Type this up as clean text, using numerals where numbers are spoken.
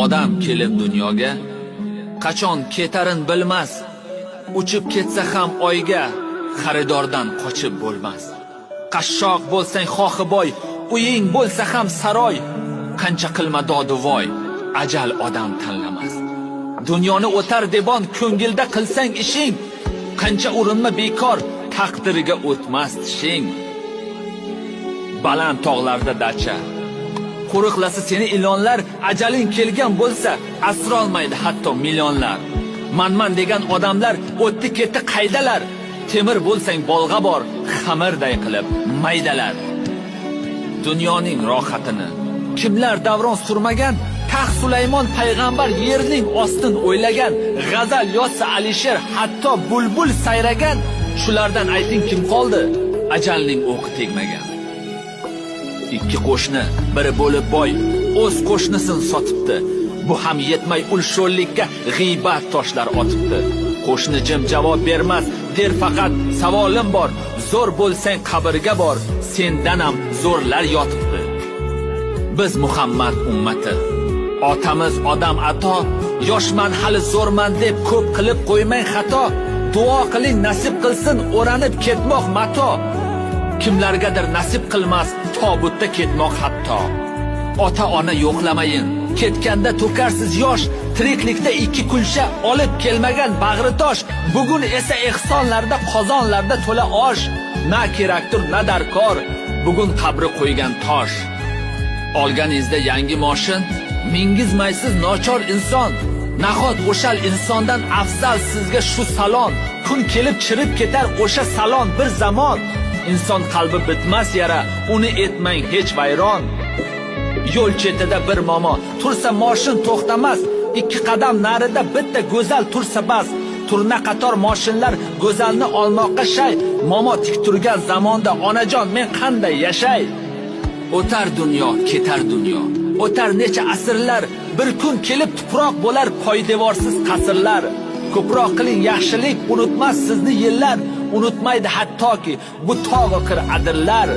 Odam kelib dunyoga qachon ketarin bilmas. Uchib ketsa ham oyga xaridordan qochib bo'lmas. Qashshoq bo'lsang xohi boy, uying bo'lsa ham saroy. Qancha qilma doduvoy, ajal odam tanlamas. Dunyoni o'tar debon ko'ngilda qilsang ishing, qancha urinma bekor, taqdiriga o'tmas tishing. Baland tog'larda dacha, qo'riqlasa seni ilonlar, ajaling kelgan bo'lsa, asrolmaydi hatto millionlar. Manman degan odamlar o'tdi ketdi qaydalar? Temir bo'lsang bolg'a bor, xamirday qilib maydalar. Dunyoning rohatini kimlar davron surmagan? Taxt Sulaymon payg'ambar yerning ostin o'ylagan. G'azal yozsa Alisher, hatto bulbul sayragan. Shulardan ayting kim qoldi? Ajalning o'qi tegmagan. Ikki qo'shni biri bo'lib boy, o'z qo'shnisin sotibdi. Bu ham yetmay ul sho'llikka g'iybat toshlar otibdi. Qo'shni jim javob bermas, der faqat savolim bor. Zo'r bo'lsang qabrga bor, sendan ham zo'rlar yotibdi. Biz Muhammad ummati, otamiz odam ato, yoshman hali zo'rman deb ko'p qilib qo'ymang xato. Duo qiling nasib qilsin o'ranib ketmoq mato. Kimlargadir nasib qilmas tobutda ketmoq hatto. Ota ona yo'qlamayin, ketganda to'karsiz yosh. Tiriklikda ikki kulsha olib kelmagan bag'ri tosh. Bugun esa ehsonlarda qozonlarda to'la osh. Na kerakdir na darkor, bugun qabri qo'ygan tosh. Olganingizda yangi moshin, mingizmaysiz nochor inson. Nahot o'shal insondan afzal sizga shu salon. Kun kelib chirib ketar o'sha salon bir zamon. Inson qalbi bitmas yara, uni etmang hech vayron. Yo'l chetida bir momo tursa moshin to'xtamas. Ikki qadam narida bitta go'zal tursa bas. Turna qator moshinlar go'zalni olmoqqa shay. Momo tik turgan zamonda onajon men qanday yashay? O'tar dunyo, ketar dunyo. O'tar necha asrlar, bir kun kelib tuproq bo'lar poydevorsiz qasrlar. Ko'proq qiling yaxshilik, unutmas sizni yillar. Unutmaydi hattoki bu tog'i qir adirlar.